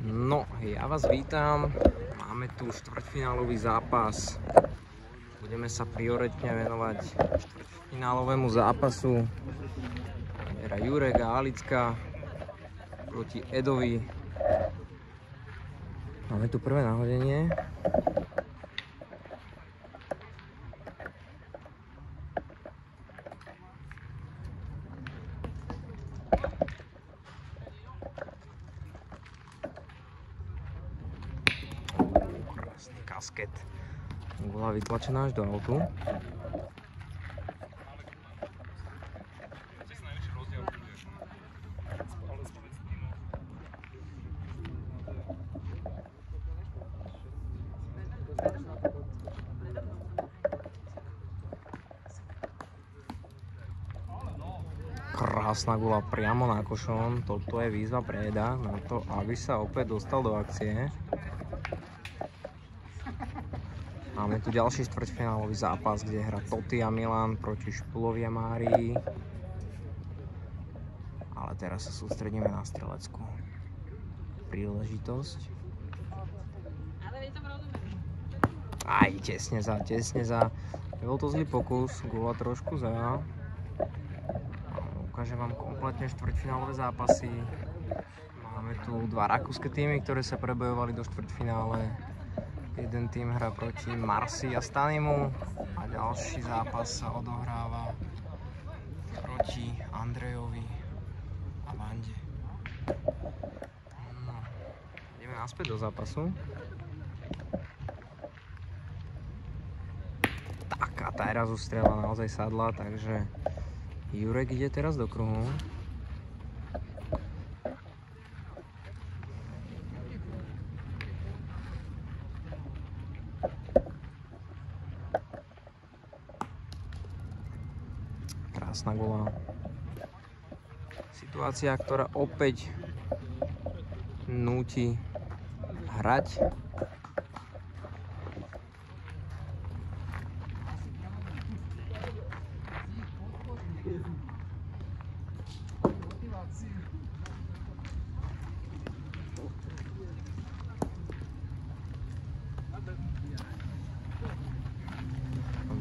No, ja vás vítam. Máme tu štvrťfinálový zápas. Budeme sa prioritne venovať štvrťfinálovému zápasu. Hra Jurek a Alicka proti Edovi. Máme tu prvé nahodenie. Krásny kasket. Bola vytlačená až do autu. Krásna gula priamo na košom. Toto je výzva pre Eda na to, aby sa opäť dostal do akcie. Máme tu ďalší štvrťfinálový zápas, kde hrá Totti a Milan proti Špulovi a Márii. Ale teraz sa sústredíme na streleckú príležitosť. Aj, tesne za. Bol to zlý pokus, gula trošku za. Ukážem vám kompletne štvrťfinálové zápasy. Máme tu dva rakúske týmy, ktoré sa prebojovali do štvrťfinále. Jeden tým hrá proti Marsi a Stanimu a ďalší zápas sa odohráva proti Andrejovi a Vande. No, ideme naspäť do zápasu. Tak a teraz už strela naozaj sadla, takže Jurek ide teraz do kruhu. Krásna gula. Situácia, ktorá opäť núti hrať.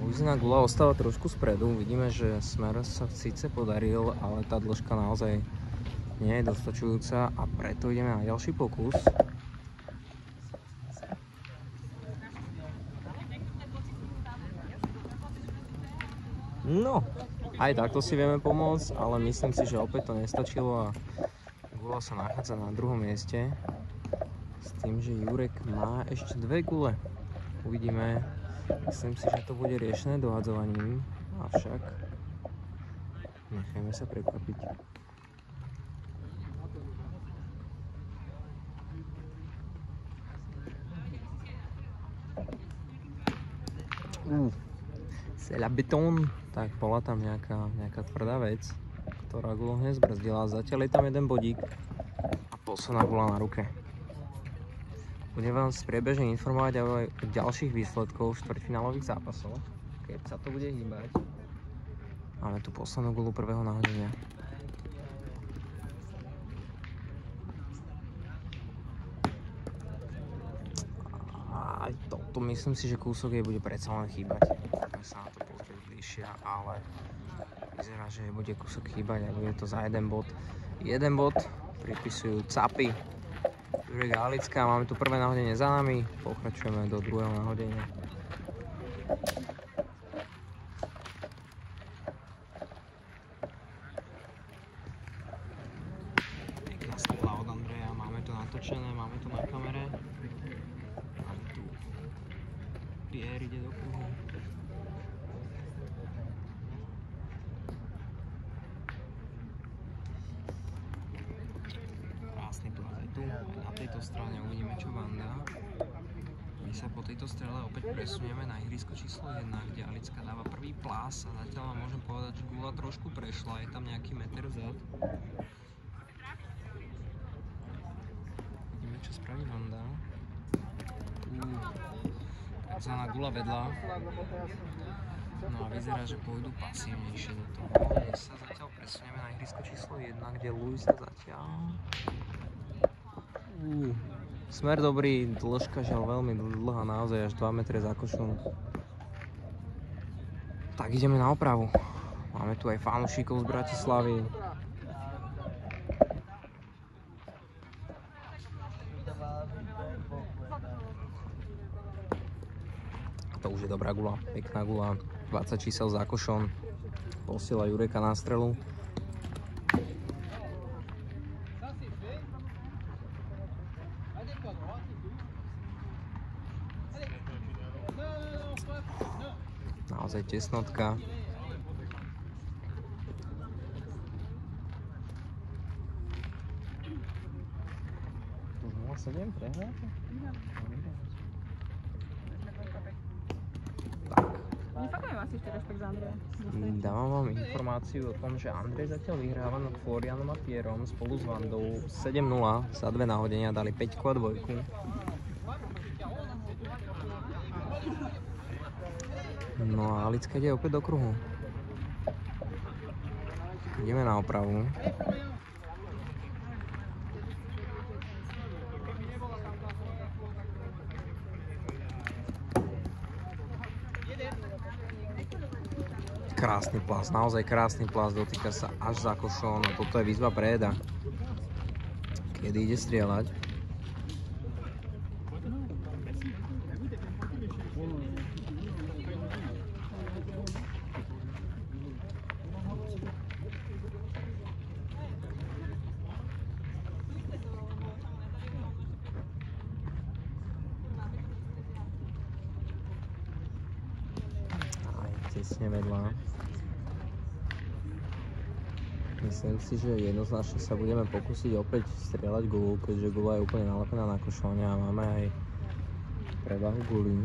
Luizina gula ostáva trošku spredu. Vidíme, že smer sa síce podaril, ale tá dĺžka naozaj nie je dostačujúca a preto ideme na ďalší pokus. No, aj takto si vieme pomôcť, ale myslím si, že opäť to nestačilo a gula sa nachádza na druhom mieste. S tým, že Jurek má ešte dve gule. Uvidíme. Myslím si, že to bude riešené dohadzovaním, avšak nechajme sa prekvapiť. C'est la béton. Tak bola tam nejaká tvrdá vec, ktorá gulu hneď zbrzdila. Zatiaľ je tam jeden bodík a posledná gula na ruke. Budem vám priebežne informovať aj o ďalších výsledkov štvrťfinálových zápasov, keď sa to bude hýbať. Máme tu poslednú gulu prvého nahodenia. A toto myslím si, že kúsok jej bude predsa len chýbať. Môžeme sa na to pozrieť bližšie, ale vyzerá, že jej bude kúsok chýbať a bude to za jeden bod. Jeden bod pripisujú Capy. Jurek a Alicka, máme tu prvé nahodenie za nami, pokračujeme do druhého nahodenia. Pekná strela od Andreja, máme to natočené, máme to na kamere. Máme tu Pierre ide do kruhu. Krásny plán aj tu. Na tejto strane uvidíme, čo Vanda. My sa po tejto strele opäť presunieme na ihrisko číslo 1, kde Alicka dáva prvý plás a zatiaľ vám môžem povedať, že gula trošku prešla, je tam nejaký meter vzad. Vidíme, čo spraví Vanda. Takzvaná gula vedľa. No a vyzerá, že pôjdu pasívnejšie do toho. My sa zatiaľ presunieme na ihrisko číslo 1, kde Luisa zatiaľ Smer dobrý, dĺžka žiaľ veľmi dlhá, naozaj až 2 metre za košom. Tak ideme na opravu. Máme tu aj fanúšikov z Bratislavy. To už je dobrá gula, pekná gula. 20 čísel za košom. Posiela Jureka na strelu. Naozaj tesnotka. Už 0,7 prehráte? Nefakujeme asi ešte rešpekt za Andreja. Dávam vám informáciu o tom, že Andrej zatiaľ vyhráva nad Florianom a Pierom spolu s Vandou 7-0 za 2 nahodenia, dali 5 a 2. No a Alicka ide opäť do kruhu. Ideme na opravu. Krásny plás, naozaj krásny plás, dotýka sa až za košom. No toto je výzva pre Eda. Kedy ide strieľať. Tesne vedľa. Myslím si, že jednoznačne sa budeme pokúsiť opäť strieľať gulu, keďže gula je úplne nalepená na košovne a máme aj prevahu guly.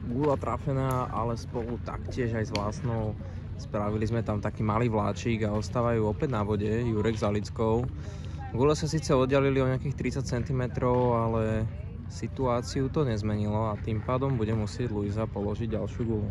Gula trafená, ale spolu taktiež aj s vlastnou. Spravili sme tam taký malý vláčik a ostávajú opäť na vode Jurek s Alickou. Gule sa síce oddialili o nejakých 30 cm, ale situáciu to nezmenilo a tým pádom bude musieť Luisa položiť ďalšiu gulu.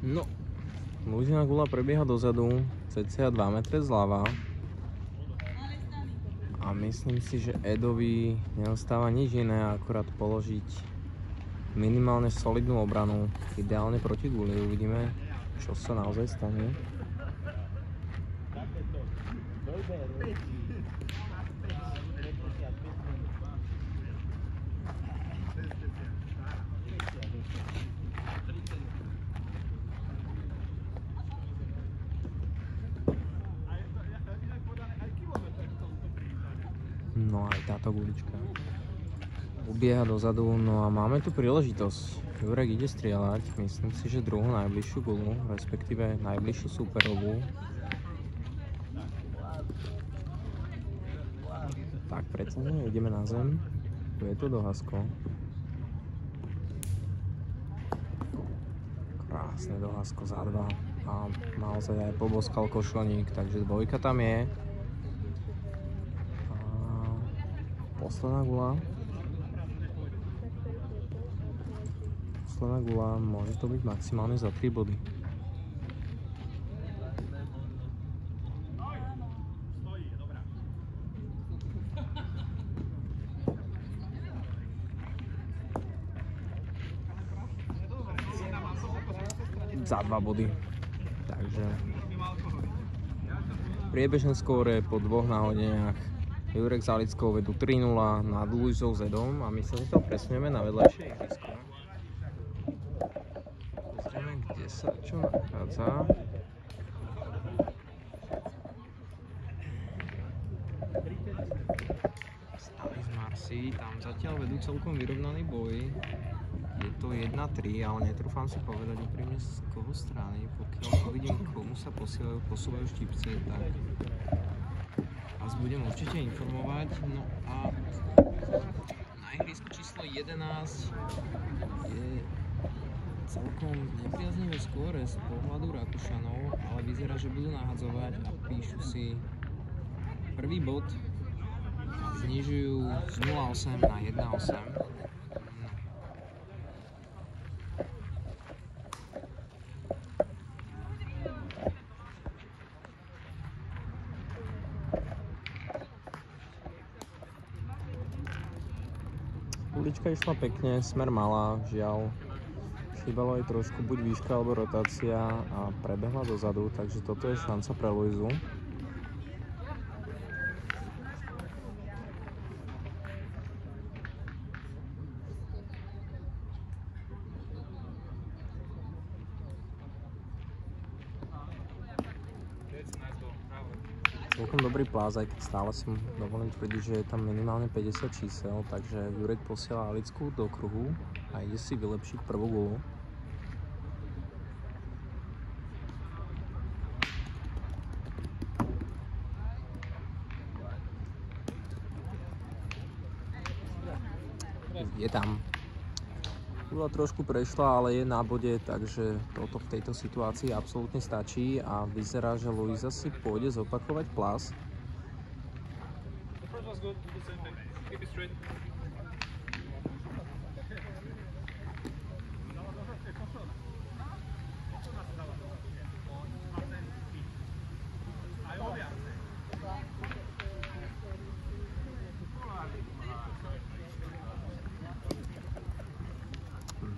No, Luisina gula prebieha dozadu, cca 2 metre zľava. A myslím si, že Edovi neostáva nič iné, akorát položiť minimálne solidnú obranu, ideálne proti guli. Uvidíme, čo sa naozaj stane. No aj táto gulička ubieha dozadu, no a máme tu príležitosť. Jurek ide strieľať, myslím si, že druhú najbližšiu gulu, respektíve najbližšiu superovú. Tak predsa nie, ideme na zem, tu je to dohasko. Krásne dohasko za 2 a naozaj aj poboskal košelník, takže dvojka tam je. Posledná gula. Posledná gula, môže to byť maximálne za 3 body. Za 2 body. Takže priebežné skóre po 2 nahodeniach Jurek s Alickou vedú 3-0 nad Luisou s Edom a my sa zatiaľ presunieme na vedľajšie ihrisko. Pozrieme, kde sa čo nachádza. Stali z Marsi, tam zatiaľ vedú celkom vyrovnaný boj. Je to 1-3, ale netrúfam si povedať úprimne z koho strany. Pokiaľ uvidím, komu sa posúvajú štipce, tak vás budem určite informovať. No a na ihrisku číslo 11 je celkom nepriaznivé skóre z pohľadu Rakúšanov, ale vyzerá, že budú nahadzovať a píšu si prvý bod a znižujú z 0,8 na 1,8. Ulička išla pekne, smer mala, žiaľ. Chýbalo aj trošku buď výška alebo rotácia a prebehla dozadu, takže toto je šanca pre Luizu. Celkom dobrý plás, aj keď stále som dovolím tvrdiť, že je tam minimálne 50 čísel, takže Jurek posiela Alicku do kruhu a ide si vylepšiť prvú gulu. Je tam. Gula trošku prešla, ale je na bode, takže toto v tejto situácii absolútne stačí a vyzerá, že Luisa si pôjde zopakovať plás.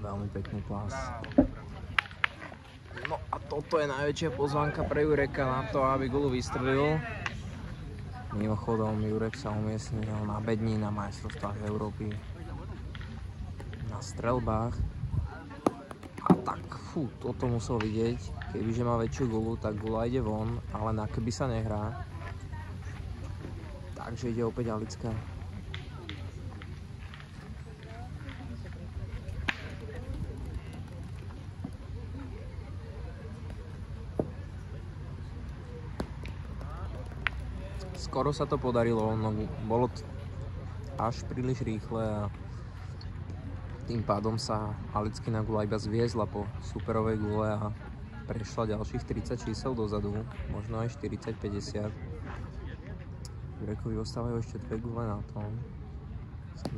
Veľmi pekný plás. No a toto je najväčšia pozvánka pre Jureka na to, aby gulu vystrelil. Mimochodom, Jurek sa umiestnil na bedni na majstrovstvách Európy na streľbách. A tak, toto musel vidieť. Kebyže má väčšiu gulu, tak gula ide von, ale na keby sa nehrá. Takže ide opäť Alicka. Skoro sa to podarilo, no bolo to až príliš rýchle a tým pádom sa Alickina gula iba zviezla po superovej gule a prešla ďalších 30 čísel dozadu, možno aj 40-50. Jurekovi ostávajú ešte 2 gule na tom,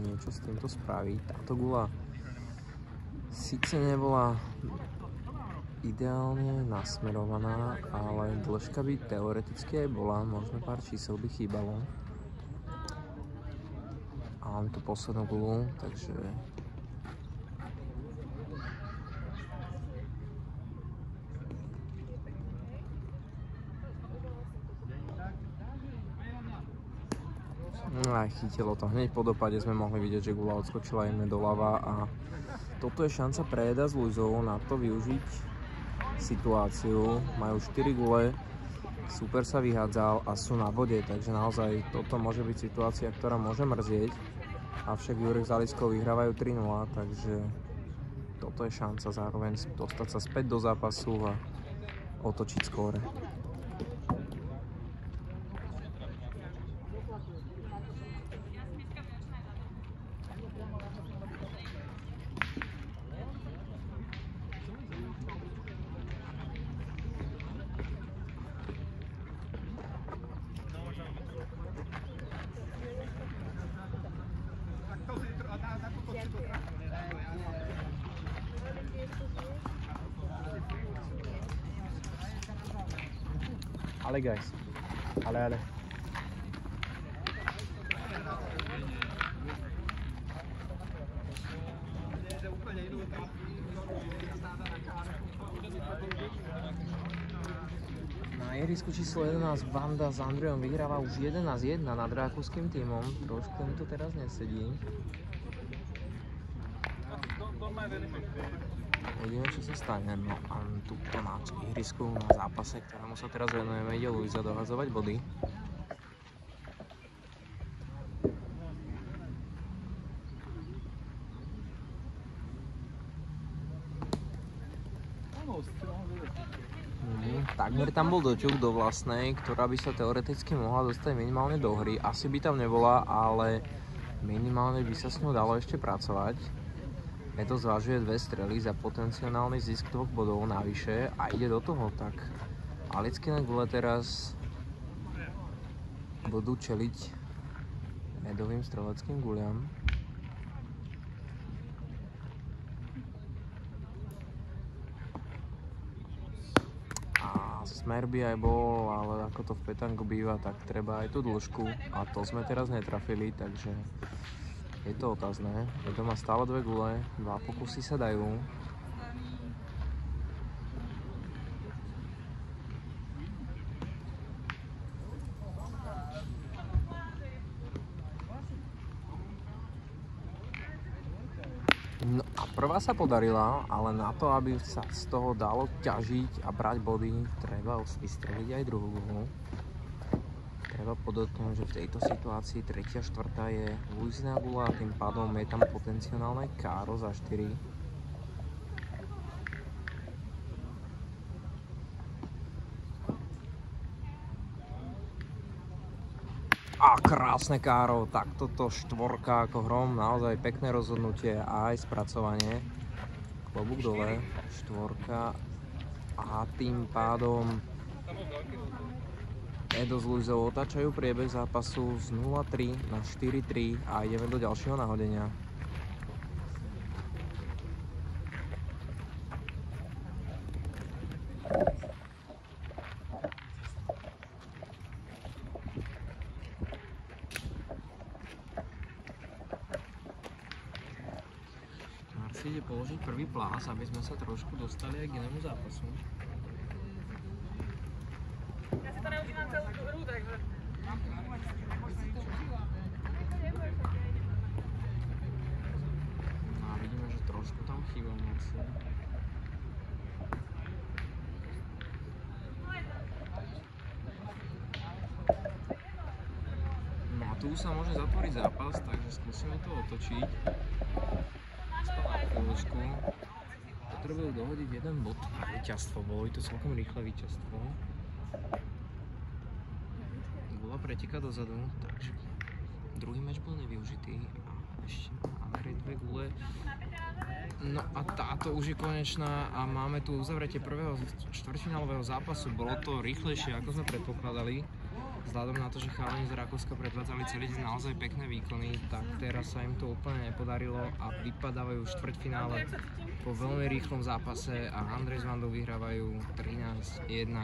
niečo s týmto spraviť. Táto gula síce nebola ideálne nasmerovaná, ale dĺžka by teoreticky aj bola, možno pár čísel by chýbalo. A mám tu poslednú gulu, takže aj chytilo to. Hneď po dopade sme mohli vidieť, že gula odskočila jemne doľava a toto je šanca pre Eda s Luizou na to využiť situáciu. Majú 4 gule, super sa vyhádzal a sú na bode, takže naozaj toto môže byť situácia, ktorá môže mrzieť. Avšak Jurek s Alickou vyhrávajú 3-0, takže toto je šanca zároveň dostať sa späť do zápasu a otočiť skóre. Ale guys, ale. Na ihrisku číslo 11 Vanda s Andrejom vyhráva už 11-1 nad rakúskym tímom. Trošku mi to teraz nesedí. Uvidíme, čo sa stane. No a tuto na ihrisku na zápase, ktorému sa teraz venujeme, ide Luisa dohadzovať body. takmer tam bol doťuk do vlastnej, ktorá by sa teoreticky mohla dostať minimálne do hry. Asi by tam nebola, ale minimálne by sa s ňou dalo ešte pracovať. Edo zvažuje 2 strely za potenciálny zisk 2 bodov navyše a ide do toho, tak Alickine gule teraz budú čeliť Edovým streleckým guliam. Smer by aj bol, ale ako to v petangu býva, tak treba aj tú dĺžku a to sme teraz netrafili, takže je to otázne. Edo má stále 2 gule, 2 pokusy sa dajú. No a prvá sa podarila, ale na to, aby sa z toho dalo ťažiť a brať body, treba vystreliť aj druhú gulu. Treba podotknúť, že v tejto situácii 3. a 4. je Luizina gula a tým pádom je tam potenciálne káro za 4. A krásne káro, tak toto 4 ako hrom, naozaj pekné rozhodnutie a aj spracovanie. Klobúk dole, 4 a tým pádom Edo s Luizou otáčajú priebeh zápasu z 0-3 na 4-3 a ideme do ďalšieho nahodenia. Ide položiť prvý plás, aby sme sa trošku dostali aj k inému zápasu. Ja si to neužívam celú hru, takže... No a vidíme, že trošku tam chýba Marci. No a tu sa môže zatvoriť zápas, takže skúsime to otočiť. Chvíľočku. Potrebujú dohodiť 1 bod a víťazstvo. Bolo to celkom rýchle víťazstvo. Gula preteká dozadu, takže druhý meč bol nevyužitý a ešte má Andrej 2 gule. No a táto už je konečná a máme tu uzavretie prvého štvrťfinálového zápasu. Bolo to rýchlejšie, ako sme predpokladali. Vzhľadom na to, že chalani z Rakúska predvádzali celý deň naozaj pekné výkony, tak teraz sa im to úplne nepodarilo a vypadávajú v štvrťfinále po veľmi rýchlom zápase a Andrej s Vandou vyhrávajú 13-1.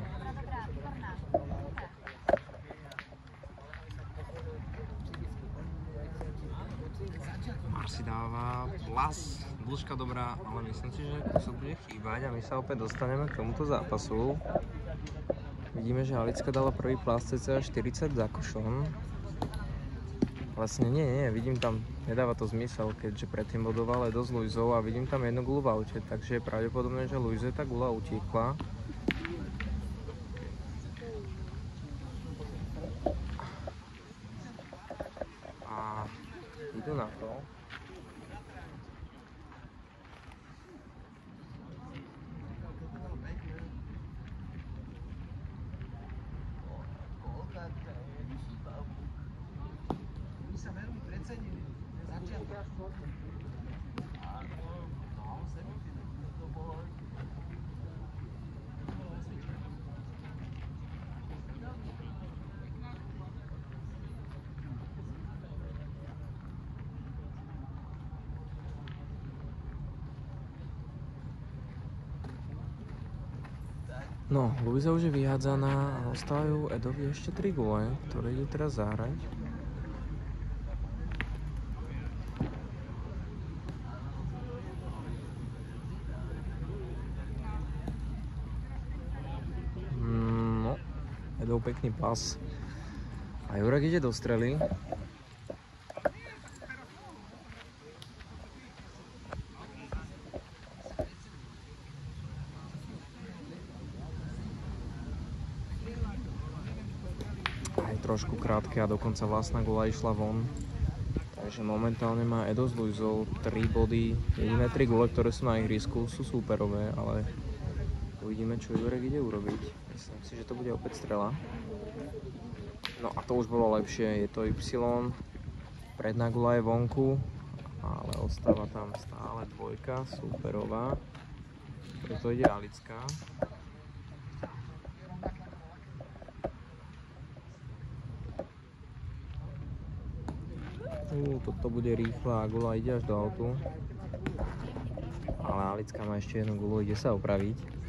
Marci dáva plas, dĺžka dobrá, ale myslím si, že kúsok bude chýbať a my sa opäť dostaneme k tomuto zápasu. Vidíme, že Alicka dala prvý plás cca 40 za košom. Vlastne nie, vidím tam, nedáva to zmysel, keďže predtým bodoval Edo s Luizou a vidím tam 1 gulu v aute, takže je pravdepodobné, že Luize tá gula utiekla. A idú na to. No, Luiza už je vyhádzaná a ostávajú Edovi ešte 3 gule, ktoré idú teraz zahrať. No, Edov pekný pas. A Jurek ide do strely. Trošku krátke a dokonca vlastná gula išla von. Takže momentálne má Edo s Luizou 3 body. Jediné 3 gule, ktoré sú na ihrisku, sú súperové, ale Uvidíme, čo Jurek ide urobiť. Myslím si, že to bude opäť strela. No a to už bolo lepšie, je to Y. Predná gula je vonku, ale ostáva tam stále dvojka, superová. Preto ide Alická. Toto bude rýchla, gula ide až do autu. Ale Alická má ešte jednu gulu, ide sa opraviť.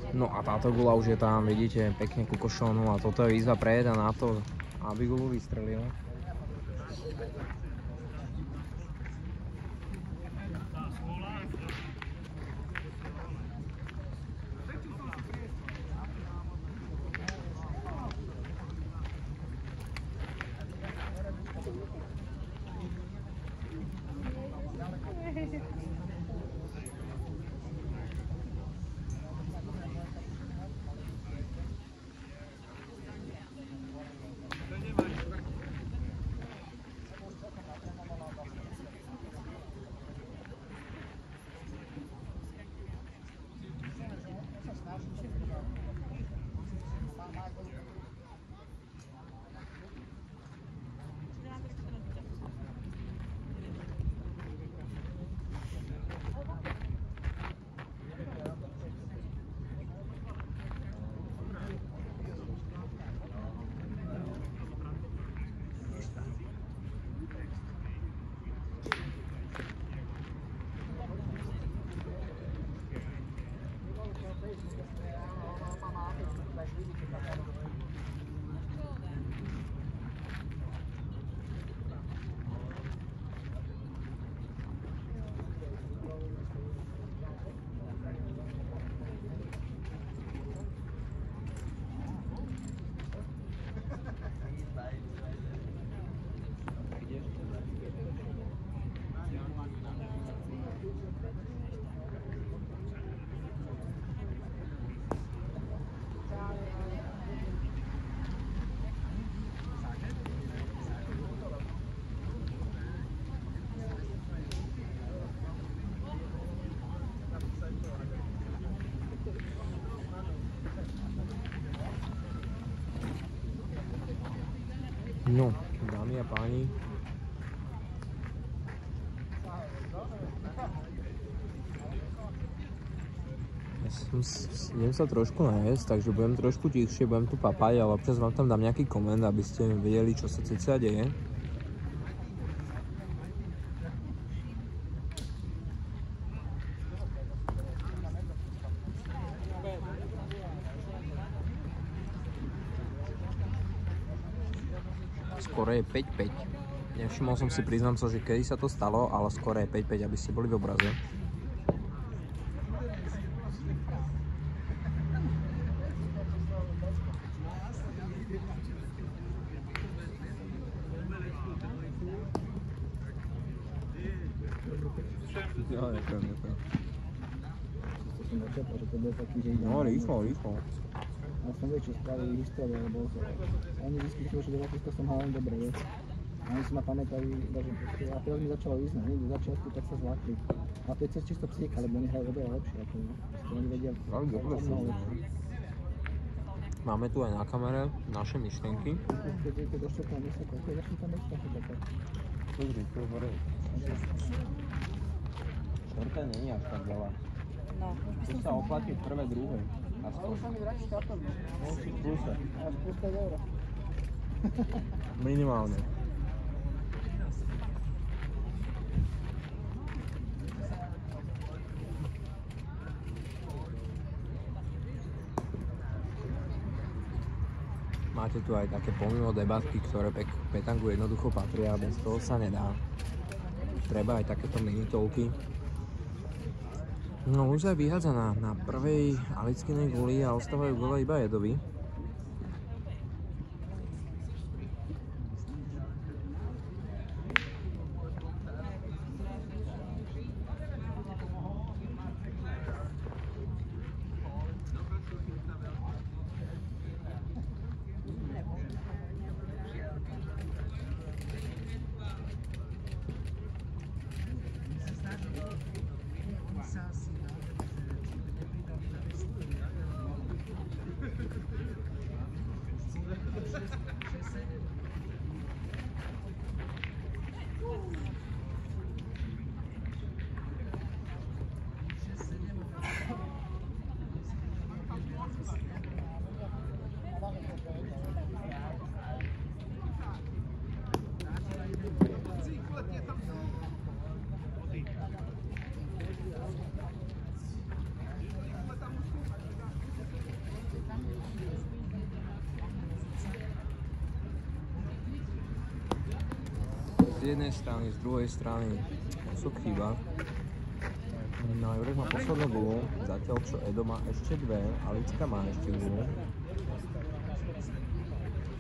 No a táto gula už je tam, vidíte, pekne ku košonu a toto je výzva pre Eda na to, aby gulu vystrelil. No, dámy a páni, idem sa trošku najesť, takže budem trošku tichšie, budem tu papať, ale občas vám tam dám nejaký koment, aby ste vedeli, čo sa cca deje. Skoro je 5-5. Nevšimol som si, priznám sa, že kedy sa to stalo, ale skoro je 5-5, aby ste boli v obraze. No, rýchlo. Ja som vie, čo spravili históriu, lebo oni vyskytli, že 900 som hral len dobre, vieš. A oni si ma pamätajú, že proste, a teraz mi začalo ísť, hneď do začiatku, tak sa zlakli. A to je cez čisto psychika, lebo oni hrajú oveľa lepšie, ako oni vedia. Máme tu aj na kamere naše myšlienky. Keď došlo tam miesta, koľko je začne tam miesta, taká. Pozri, tu je hore. Štvrté nie je až tak veľa. No, tu sa oplatí v prvé, druhé. Ale už sa mi vráti štátom. No, či v pluse. Až plus 5 €. Minimálne. Máte tu aj také pomimo debatky, ktoré petangu jednoducho patria, bez toho sa nedá. Treba aj takéto minitolky. No už sa vyhádzaná na prvej Alickinej guli a ostávajú gule iba Edovi. jednej strany, z druhej strany kúsok chýba. No a Jurek má poslednú gulu, zatiaľ čo Edo má ešte dve, Alicka má ešte gulu.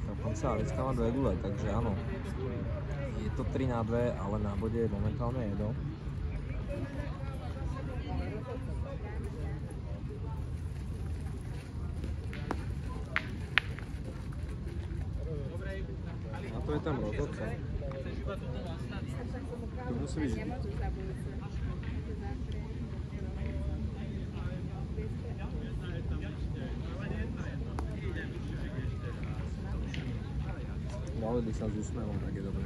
Dokonca Alicka má dve gule, takže áno. Je to 3-2, ale na bode je momentálne Edo. A to je tam rozhodca. To musí byť vždy. Dali by sa s úsmevom, tak je dobré.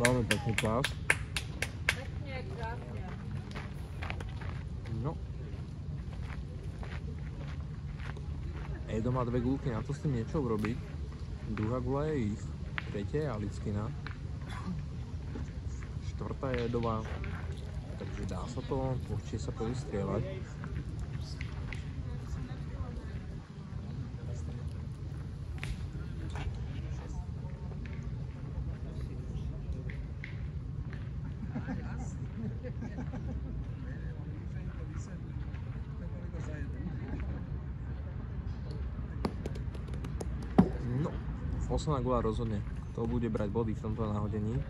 Veľmi pekný plás. Pekne, krásne. No. Edo má dve gulky, na to s tým niečo urobiť. Druhá gula je ich, tretia je Alickina. Štvrtá je Edová. Takže dá sa to, určite sa to vystrieľať. No, posledná gula rozhodne. To bude brať body v tomto náhodení.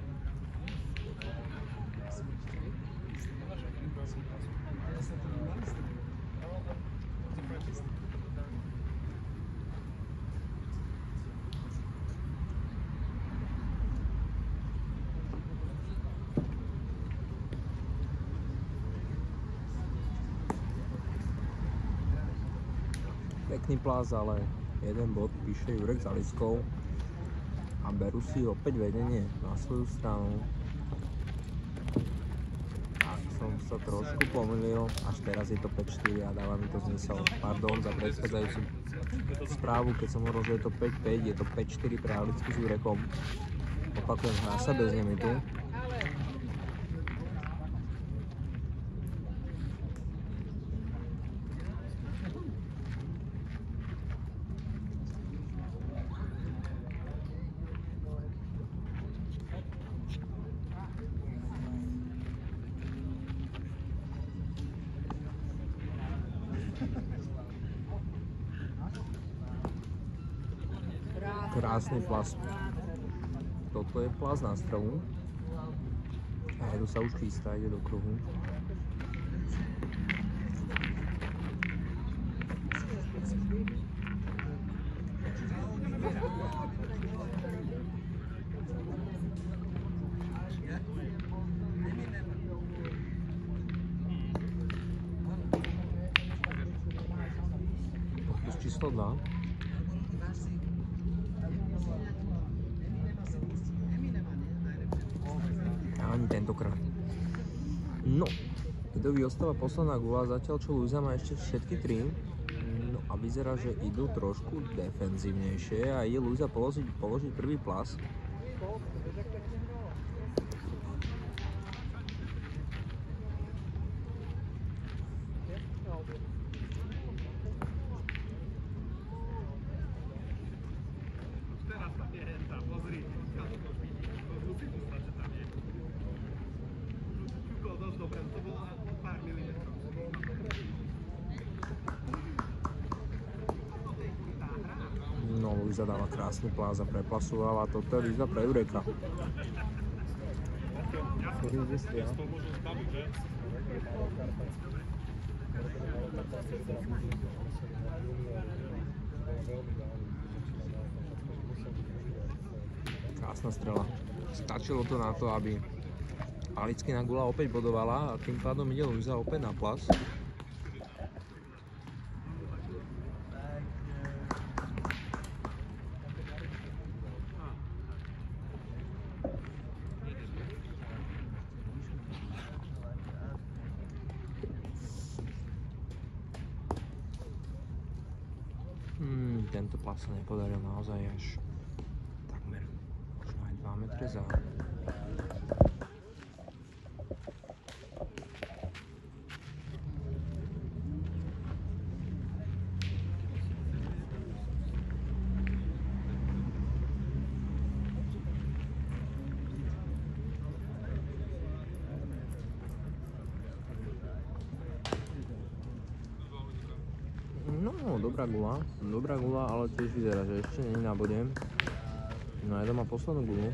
Pekný plás, ale jeden bod píše Jurek s Alickou a berú si opäť vedenie na svoju stranu. Tak som sa trošku pomýlil, až teraz je to 5-4 a dáva mi to zmysel. Pardon za predchádzajúcu správu, keď som hovoril, že je to 5-5, je to 5-4 pre Alicku s Jurekom. Opakujem, hrá sa bez limitu. Krásny plás. Toto je plás na strelu. A Edo sa už chystá, ide do kruhu. Pokus číslo 2. Ani tentokrát. No, Edovi ostáva posledná gula, zatiaľ čo Luisa má ešte všetky 3. No a vyzerá, že idú trošku defenzívnejšie a ide Luisa položiť prvý plás. No, Luisa dáva krásny plás a preplasováva. Toto je výzva pre Jureka. Ktorý vystria. Krásna strela. Stačilo to na to, aby Alickina gula opäť bodovala a tým pádom ide Luisa opäť na plás. Tento plás sa nepodaril naozaj až otrezá. No, dobrá gula, ale tiež vyzerá, že ešte nie je na bode. No a má poslednú gulu.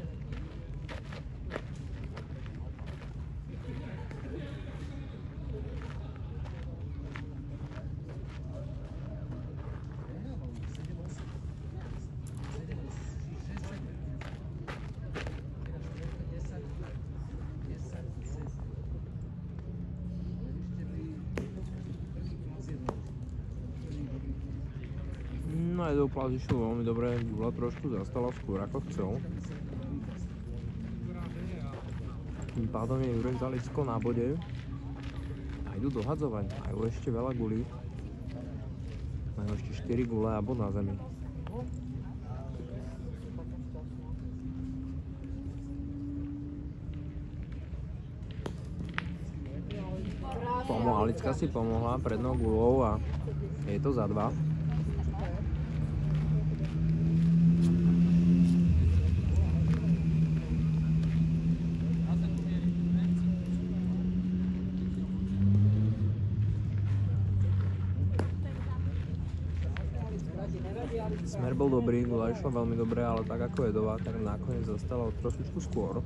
No aj do pláž išlo veľmi dobre, gula trošku zastala skôr ako chcel. Tým pádom je Jurek Zalicko na bode a idú dohadzovať, majú ešte veľa gulí. Majú ešte 4 gule a bod na zemi. Alicka si pomohla prednou gulou a je to za 2. Smer bol dobrý, gula išla veľmi dobre, ale tak ako jedová, tak nakoniec zostala trošičku skôr.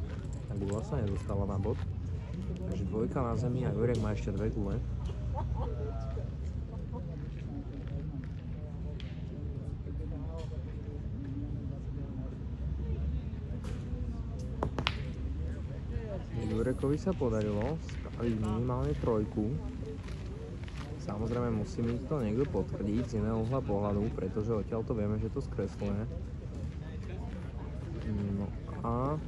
A gula sa nedostala na bod. Takže 2 na zemi a Jurek má ešte 2 gule. Jurekovi sa podarilo spraviť minimálne 3. Samozrejme musí mi to niekto potvrdiť z iného uhla pohľadu, pretože odtiaľ to vieme, že to skresluje. No a...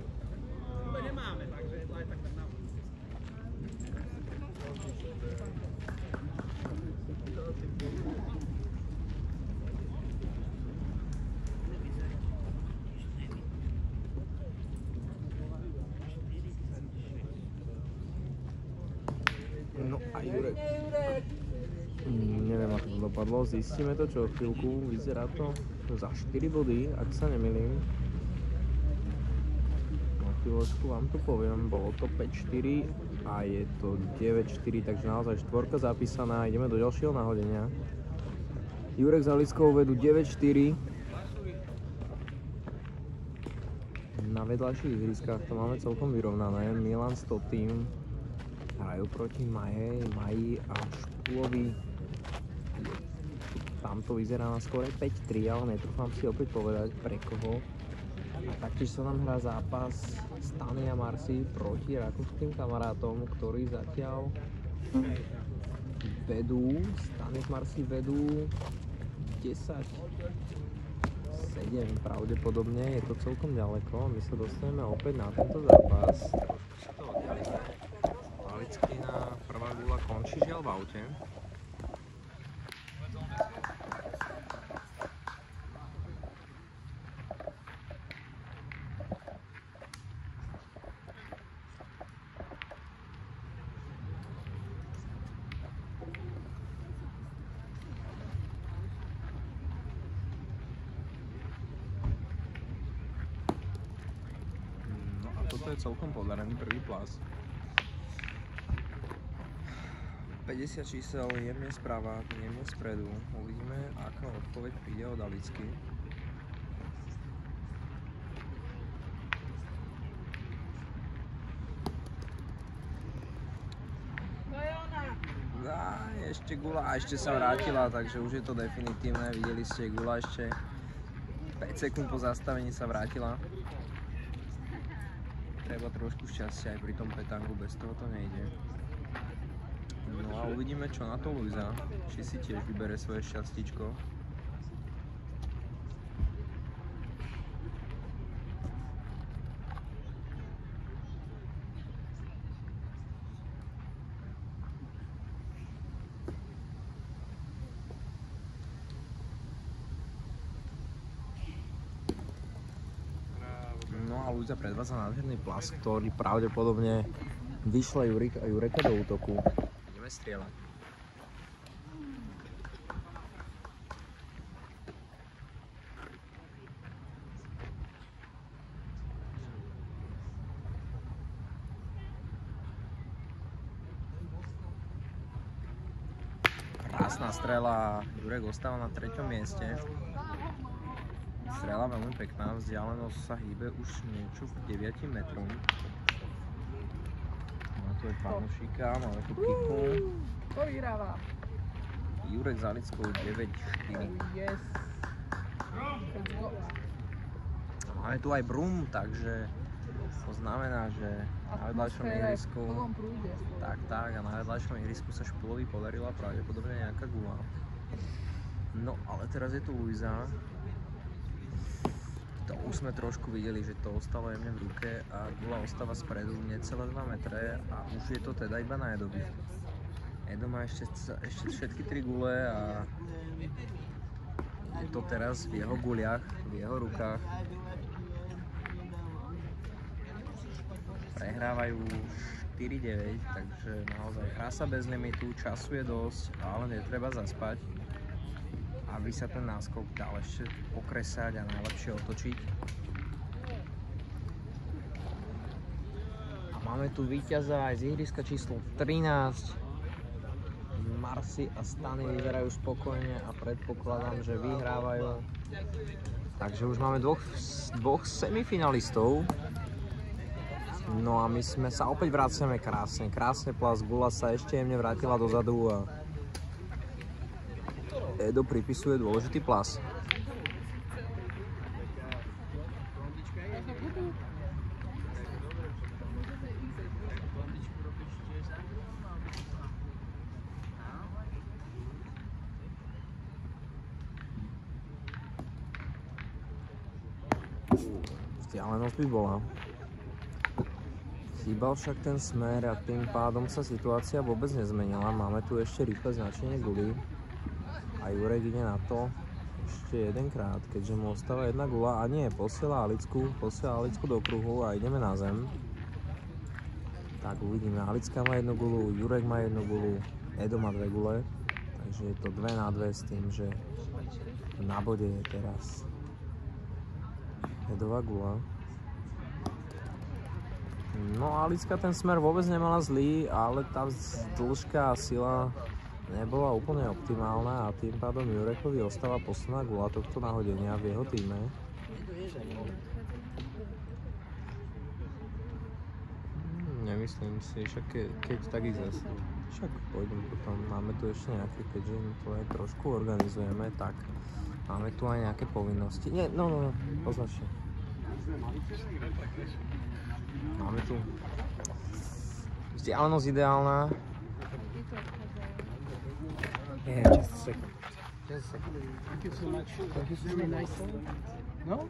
No a Jurek... Neviem, ako to dopadlo, zistíme to čo chvíľku, vyzerá to za 4 body, ak sa nemýlim. Na chvíľočku vám to poviem, bolo to 5-4 a je to 9-4, takže naozaj 4 zapísaná, ideme do ďalšieho nahodenia. Jurek Zalickou vedú 9-4. Na vedľajších ihriskách to máme celkom vyrovnané, Milan s Totým hrajú proti Maji a Špulovi. Tam to vyzerá na skore 5-3, ale netrúfam si opäť povedať pre koho. A taktiež sa nám hrá zápas Stany a Marsi proti rakúskym kamarátom, ktorí zatiaľ vedú. Stany a Marsi vedú 10-7 pravdepodobne, je to celkom ďaleko. My sa dostaneme opäť na tento zápas. Trošku sa to oddialíme. Alickina prvá gula končí žiaľ v aute. Toto je celkom podarený prvý plas. 50 čísel jemne sprava, jemne spredu. Uvidíme, aká odpoveď príde od Alicky. Ešte gula a ešte sa vrátila, takže už je to definitívne. Videli ste, gula ešte 5 sekúnd po zastavení sa vrátila. Treba trošku šťastia aj pri tom petangu, bez toho to nejde. No a uvidíme, čo na to Luisa, či si tiež vybere svoje šťastíčko. Luisa predvádza nádherný plas, ktorý pravdepodobne vyšle Jureka do útoku. Ideme strieľať. Krásna strela, Jurek ostáva na 3. mieste. Strela veľmi pekná, vzdialenosť sa hýbe už niečo k 9 metrom. Máme tu aj Panušika, máme tu Kiku. To vyhráva. Jurek Zalickou 9-4. Yes. Let's go. Máme tu aj Brum, takže to znamená, že na vedľajšom ihrisku tak, a na vedľajšom ihrisku sa Špulovi podarila pravdepodobne nejaká gula. No ale teraz je tu Luisa. To už sme trošku videli, že to ostalo jemne v ruke a gula ostáva spredu necelé 2 metre a už je to teda iba na Edovi. Edo má ešte všetky 3 gule a je to teraz v jeho guliach, v jeho rukách. Prehrávajú 4-9, takže naozaj hra sa bez limitu, času je dosť, ale netreba zaspať, aby sa ten náskok dal ešte pokresať a najlepšie otočiť. A máme tu víťaza aj z ihriska číslo 13. Marsi a Stany vyzerajú spokojne a predpokladám, že vyhrávajú. Takže už máme dvoch semifinalistov. No a my sa opäť vraceme krásne plas, gula sa ešte jemne vrátila dozadu a Edo pripisuje dôležitý plas. Vzdialenosť by bola. Chýbal však ten smer a tým pádom sa situácia vôbec nezmenila. Máme tu ešte rýchle značenie guly. A Jurek ide na to ešte jedenkrát, keďže mu ostáva 1 gula a nie, posiela Alicku do kruhu a ideme na zem. Tak uvidíme, Alicka má 1 gulu, Jurek má 1 gulu, Edo má 2 gule, takže je to 2-2 s tým, že na bode je teraz Edová gula. No Alicka ten smer vôbec nemala zlý, ale tá dĺžka a sila nebola úplne optimálna a tým pádom Jurekovi ostáva posledná gula tohto nahodenia v jeho týme. Nemyslím si, však keď tak ísť zase. Však pôjdem potom, máme tu ešte nejaké, keďže to aj trošku organizujeme, tak máme tu aj nejaké povinnosti. Nie, no, označte. Máme tu vzdialenosť ideálna. Yeah, just a second. Thank you so much. Thank you so much. No?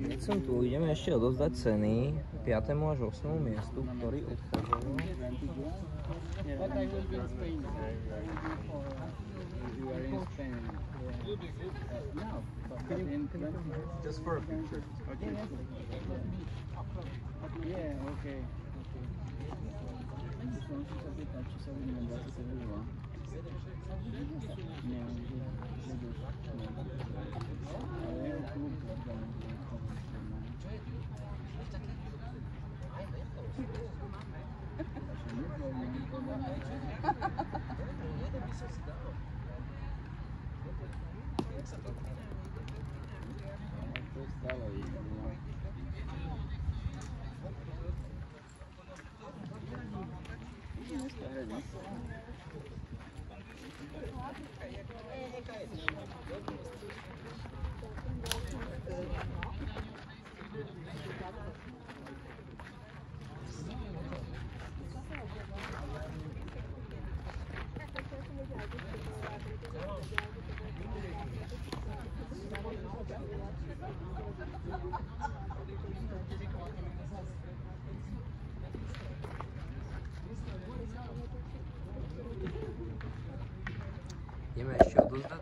Keď som tu, ideme ešte odovzdať ceny 5. až 8. miestu, ktorí odchádzajú. But I will be in Spain. You are in Spain. No, but in just for a picture. Okay. Yeah, okay.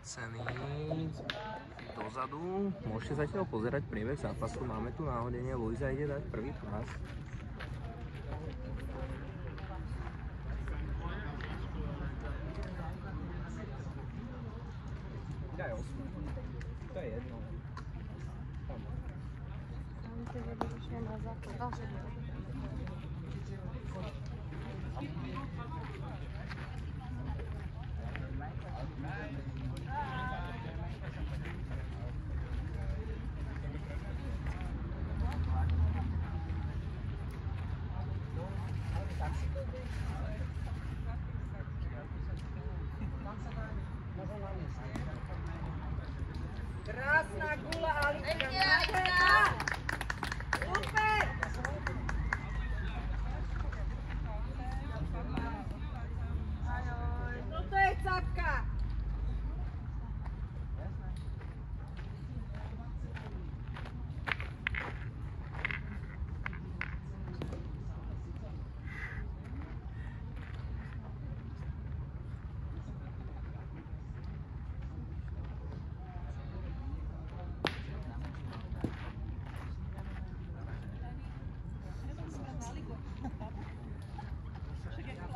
ceny dozadu. Môžete zatiaľ pozerať priebeh zápasu. Máme tu náhodenie, Luisa ide dať prvý pás. To je jedno. Krásna gula, Alička. Nádherná. Super. No to je capka.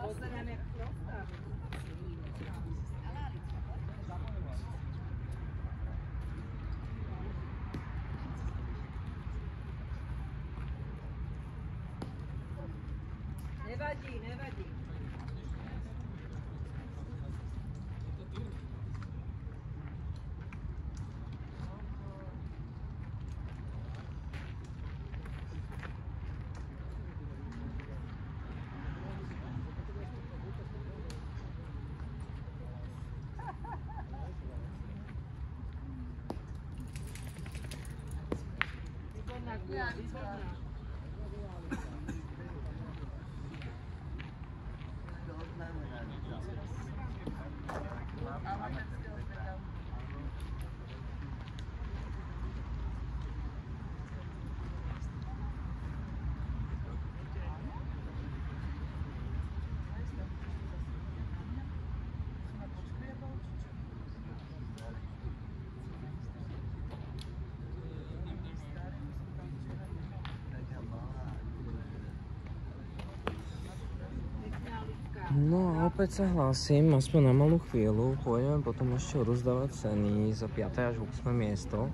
Pozerám, jak prostá. Nevadí, nevadí. Výborná gula, výborná. No a opäť sa hlásim, aspoň na malú chvíľu. Pôjdeme potom ešte odozdávať ceny za 5. až 8. miesto.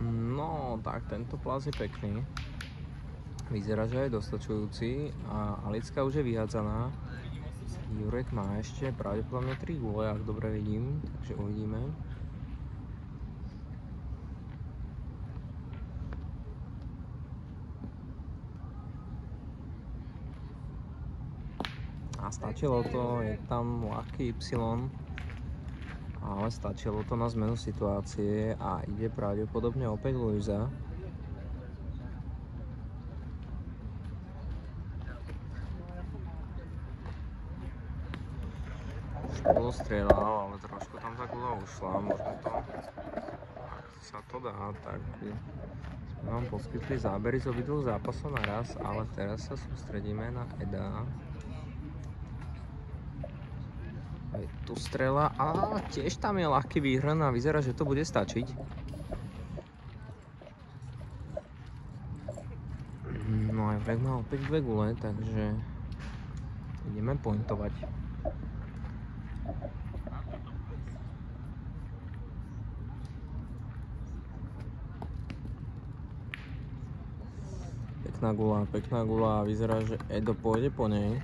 No, tak tento plás je pekný. Vyzerá, že je dostačujúci a Alicka už je vyhádzaná. Jurek má ešte pravdepodobne 3 gule, ak dobre vidím, takže uvidíme. A stačilo to, je tam ľahký Y, ale stačilo to na zmenu situácie a ide pravdepodobne opäť Luisa. Strieľal, ale trošku tam tá gula ušla, možno to, ak sa to dá, tak sme vám poskytli zábery z obidvoch zápasov naraz, ale teraz sa sústredíme na Eda. Je tu strela, ale tiež tam je ľahký výhrn a vyzerá, že to bude stačiť. No a Jurek má opäť 2 gule, takže ideme pointovať. Pekná gula a vyzerá, že Edo pôjde po nej.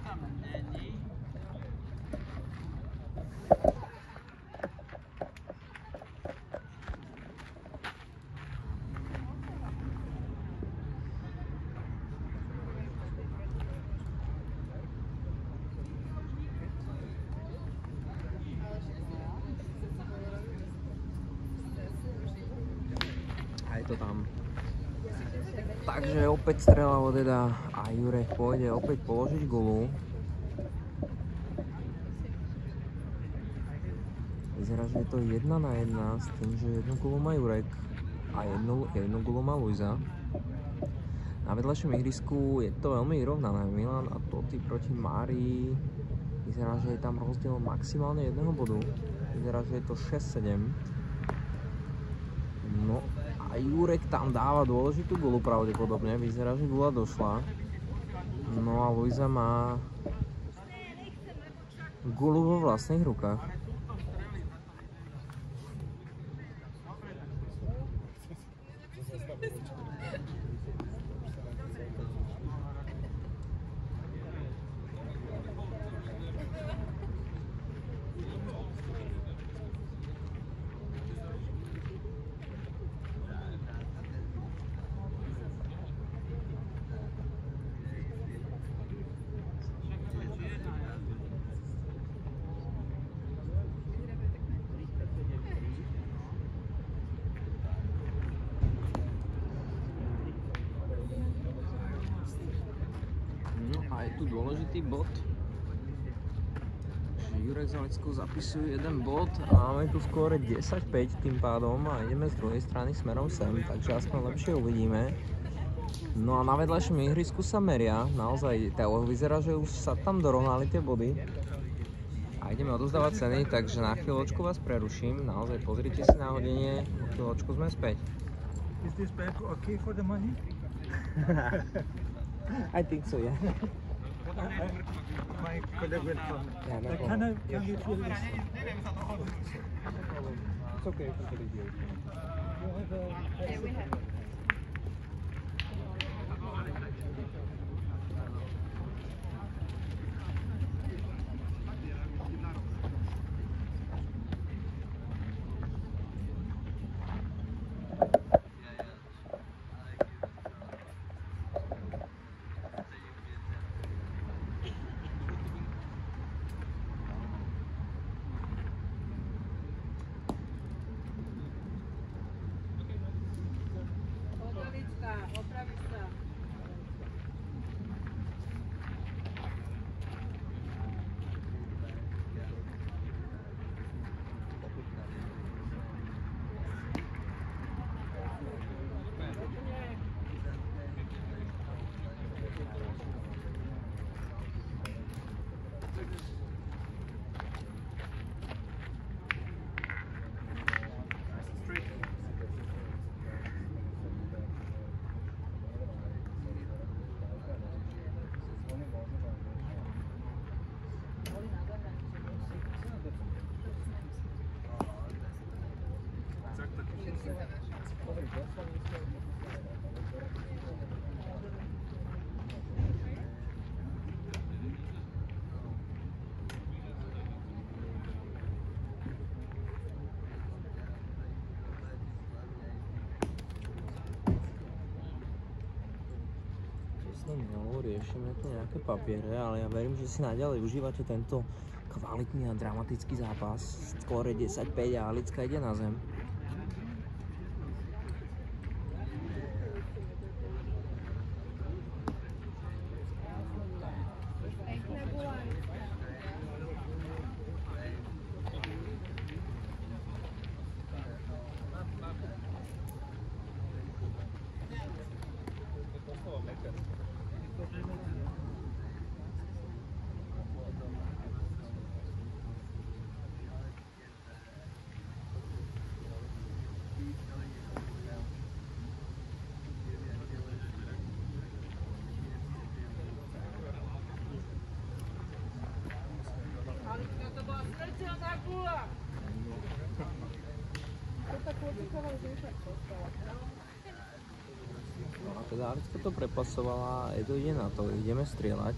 A je to tam. Takže opäť strela od Eda a Jurek pôjde opäť položiť gulu. Vyzerá, že je to 1:1 s tým, že jednu gulu má Jurek a jednu gulu má Luisa. Na vedľajšom ihrisku je to veľmi vyrovnané. Milan a Totti proti Márii. Vyzerá, že je tam rozdiel maximálne jedného bodu. Vyzerá, že je to 6-7. No a Jurek tam dáva dôležitú gulu pravdepodobne. Vyzerá, že gula došla. No a Luisa má gulu vo vlastných rukách. A je tu dôležitý bod. Jurek s Alickou zapisujú jeden bod a máme tu skóre 10-5 tým pádom a ideme z druhej strany smerom sem, takže aspoň lepšie uvidíme. No a na vedľajšom ihrisku sa meria, naozaj vyzerá, že už sa tam dorovnali tie body. A ideme odovzdávať ceny, takže na chvíľočku vás preruším, naozaj pozrite si na hodenie, o chvíľočku sme späť. Is this bag okay for the money? I think so, yeah. My colleague will come. Yeah, no Can you feel this? It's okay for the video. Opraviť sa. Riešime tu nejaké papiere, ale ja verím, že si naďalej užívate tento kvalitný a dramatický zápas. Skôr 10-5 a Alicka ide na zem. No a teda Alicka to prepasovala a Edo ide na to, ideme strieľať.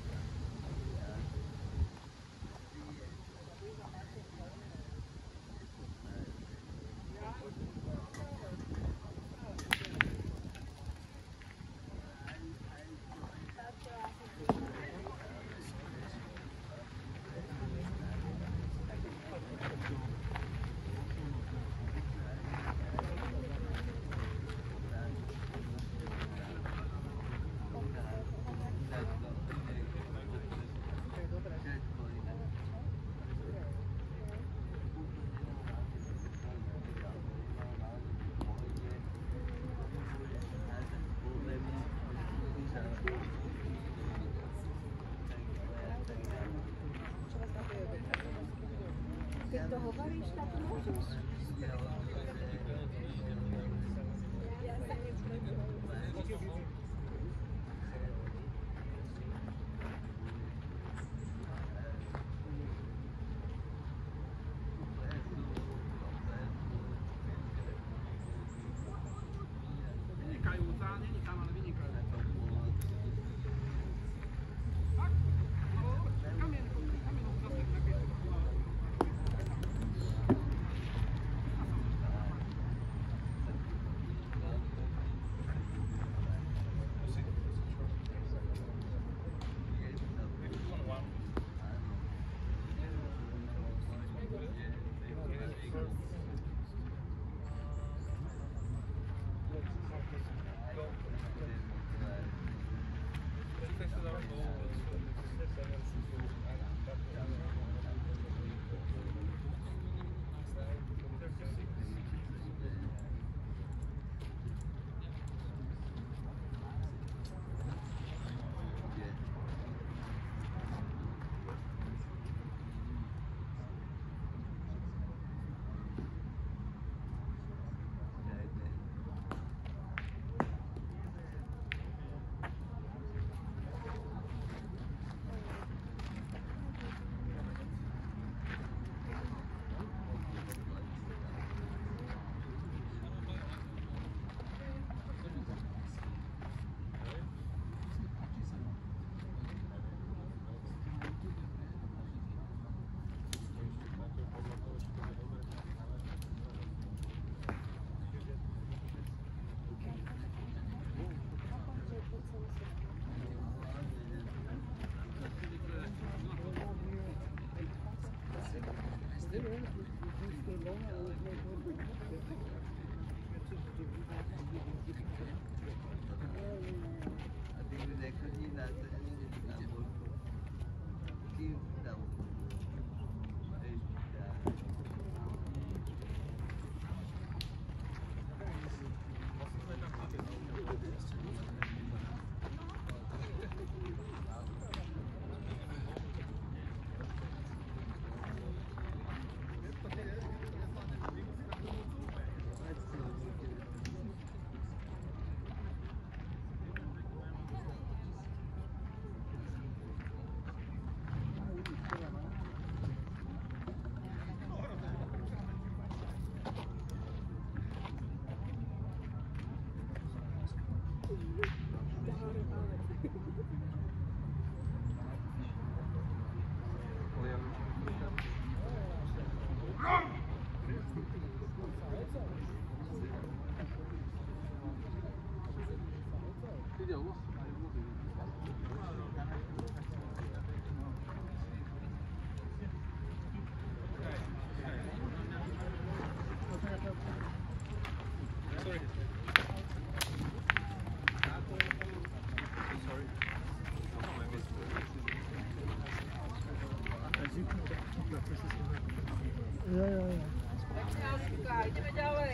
Pekná Olitka, ideme ďalej.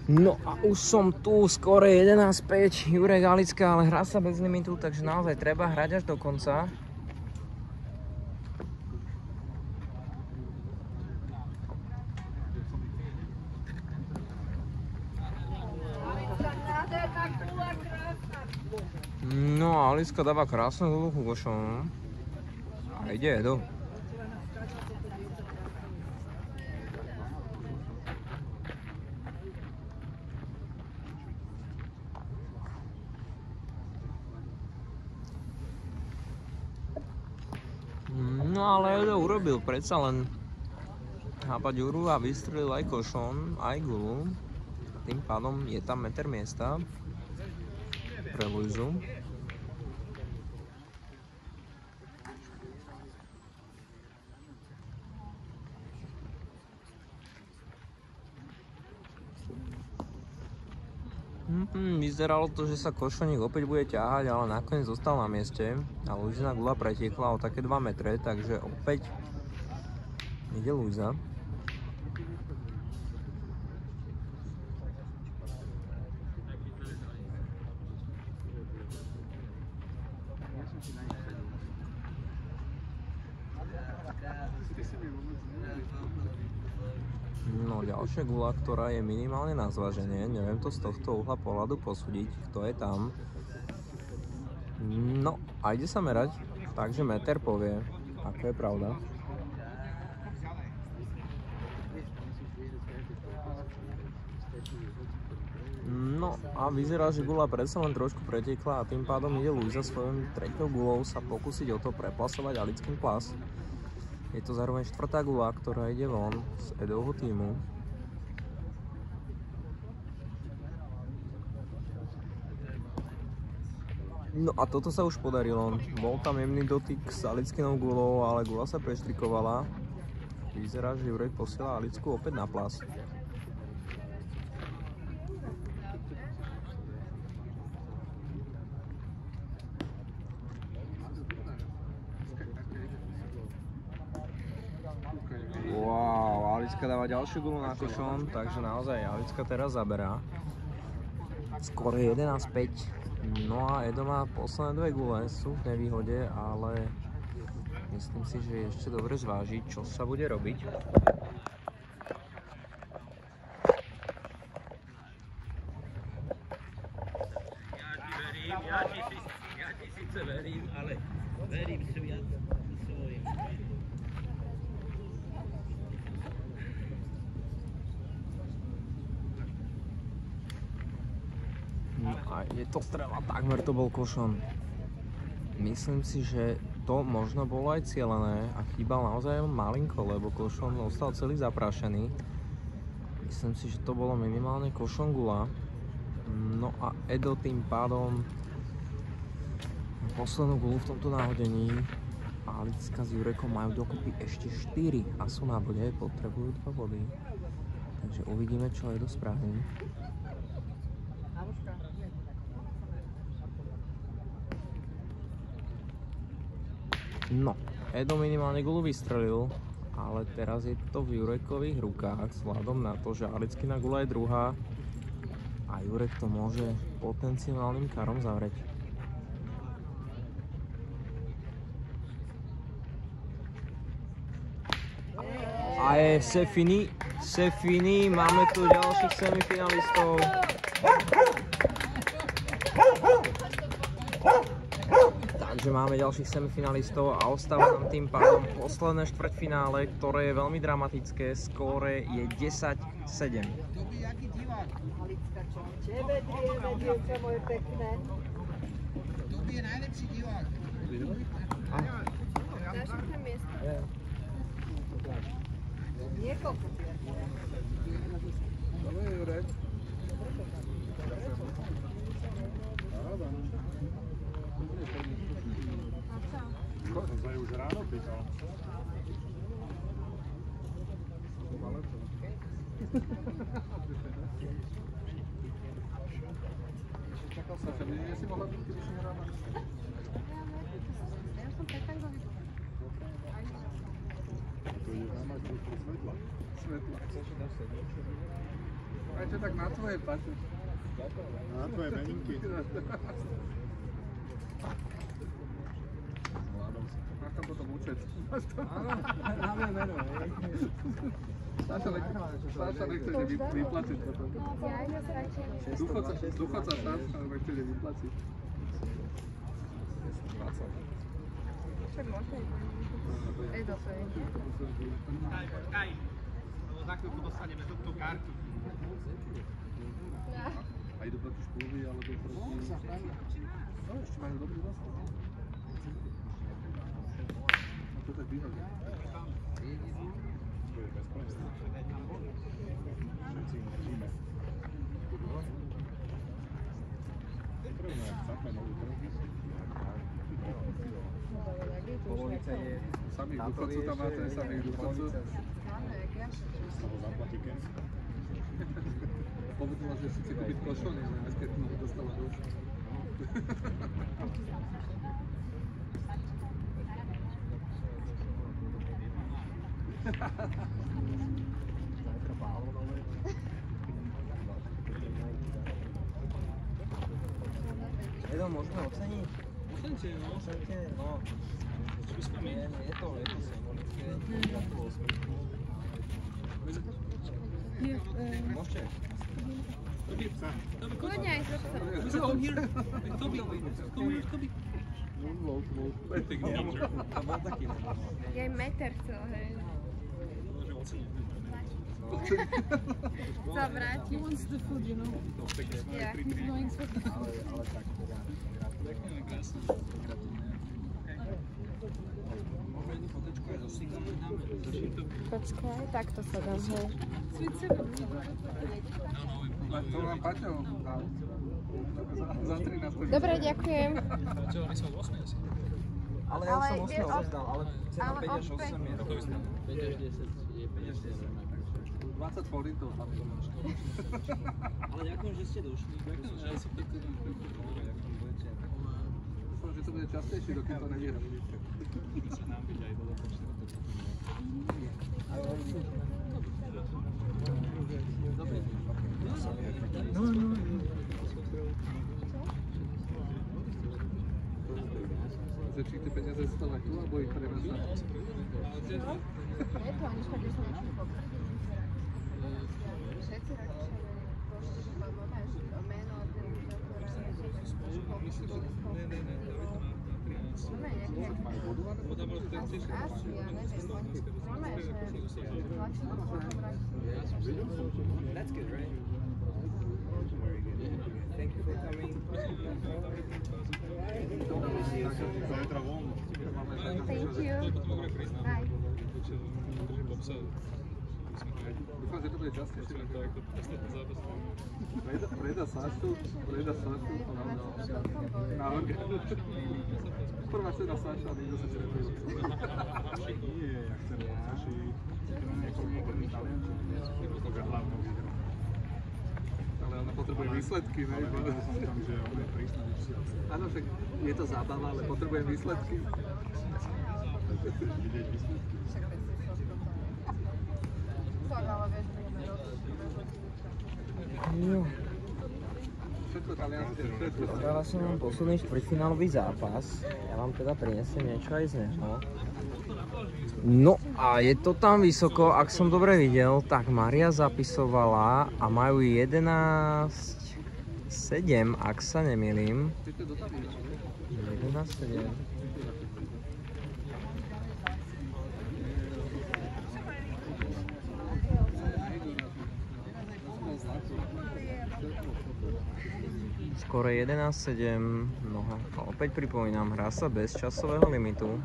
No a už som tu, skoro 11:05, Jurek Alická, ale hrá sa bez limitu, takže naozaj treba hrať až do konca. Alicka, nádherná kula, krásna. No a Alická dáva krásnu hluchu košom. A ide do. No ale Edo urobil predsa len hápať Juru a vystrelil aj košom, aj gulu. Tým pádom je tam meter miesta pre Luizu. Vyzeralo to, že sa Košoník opäť bude ťahať, ale nakoniec zostal na mieste a Luizina gula pretiekla o také 2 metre, takže opäť ide Luiza. ďalšia gula, ktorá je minimálne na zváženie. Neviem to z tohto uhla pohľadu posúdiť, kto je tam. No a ide sa merať, takže meter povie, ako je pravda. No a vyzerá, že gula predsa len trošku pretekla a tým pádom ide Luisa svojou treťou gulou sa pokúsiť o to preplasovať Alickým plas. Je to zároveň štvrtá gula, ktorá ide von z Edovho týmu. No a toto sa už podarilo. Bol tam jemný dotyk s Alickinou gulou, ale gula sa preštrikovala. Vyzerá, že Jurek posiela Alicku opäť na plas. Wow, Alicka dáva ďalšiu gulu na košom, takže naozaj Alicka teraz zaberá. Skoro 11-5. No a Edo má posledné dve gule, sú v nevýhode, ale myslím si, že je ešte dobre zvážiť, čo sa bude robiť. Ja ti síce verím, ale verím si viac svojim. A je to strela, takmer to bol košom. Myslím si, že to možno bolo aj cielené a chýbal naozaj malinko, lebo košom ostal celý zaprášený. Myslím si, že to bolo minimálne košom gula. No a Edo tým pádom poslednú gulu v tomto náhodení. Alicka s Jurekom majú dokopy ešte 4 a sú na bode, potrebujú 2 body. Takže uvidíme, čo Edo spraví. No, Edo minimálne gulu vystrelil, ale teraz je to v Jurekových rukách vzhľadom na to, že Alickina gula je druhá a Jurek to môže potenciálnym karom zavrieť. A je c'est fini, máme tu ďalších semifinalistov. Takže máme ďalších semifinalistov a ostáva nám tým pádom posledné štvrťfinále, ktoré je veľmi dramatické. Skóre je 10-7. Alicka, čo tebe drieme, dievča moje pekné. Kto je najlepší divák? Dáš na miesto? Niekoľko. Dobre, Jurek. To som sa už ráno pýtal. Čakal som, že nie si mohla byť, keby si hrála. Ja som tak go To ide na mať trošku svetla. Svetla. Aj to tak na tvoje paty. Na tvoje meninky. Máš tam potom účet. Áno, dáme meno, hej. Sáša nechce vyplatiť potom. Dôchodca Sáša nechce vyplatiť. Však možno Edo to je. Počkaj, lebo za chvíľku dostaneme tú kartu. A idú proti Špúvi, alebo proti... No, ešte majú dobrý zastav. No to je tak výhodné. To je bezprostné. Všetci im držíme. Potrebujeme, ak zapne novú televíziu. Polovica je Samých dôchodcov tam máte, samých dôchodcov. Z toho zaplatí Kensi. Povedala, že si chce kúpiť košone, že dneska tu dostala dosť. Edo, môžeme oceniť? Ocenite, no. Ocenite, no. Je to symbolické. Kľudne aj so psom. Je aj meter chcel, hej. Chcel vrátiť. He wants the food, you know. Yeah, he's going for the food. Počkaj, takto sa dám, hej. To vám Paťo dal. Za 13. Dobre, ďakujem. Ale ja som 8 rozdal, ale cena 5 až 8 je. 5 až 10 je 5 až 10. 20 forintov tam to máš. Ale ďakujem, že ste došli. Ďakujem, že som pekne Dúfam, že to bude častejšie, dokým to nevyhrám. Či tie peniaze stávajú tu, alebo ich prenašať? Je to, nič tak by som nešli poprať. Všetci rodičia pošli, že mám meno organizátora, asi, ja neviem, normálne, že tlačím to fotografie. That's good, right? Thank you for coming. Zajtra voľno. Thank you. Bye. Dúfam, že to bude častejšie. Preda Sašu to nám dal na orgánu. Prvá cena Saša, nikto sa ti nepojil. Nie, ja chcem Saši niekoľko moderných Taliančín. Koľko hlavnou výhru. Ale ona potrebuje výsledky, ne? Ale videl som tam, že on je prísna vysielač. Áno, však je to zábava, ale potrebujem výsledky. Vidieť výsledky. Jo. Všetko talianské, všetko. Teraz som vám posledný štvrťfinálový zápas. Ja vám teda prinesem niečo aj z neho. No a je to tam vysoko, ak som dobre videl, tak Maria zapisovala a majú 11-7, ak sa nemýlim. 11-7. Skoro 11-7, no a opäť pripomínam, hrá sa bez časového limitu.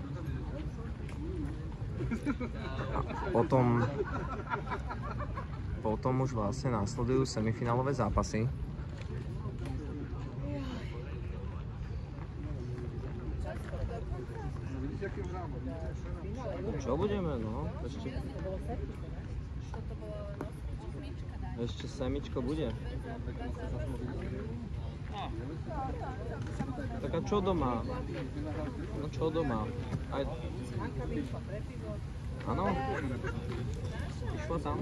A potom už vlastne následujú semifinálové zápasy. Čo budeme, no? Ešte semičko bude. Tak a čo doma? No čo doma? Aj... Áno? Išla tam?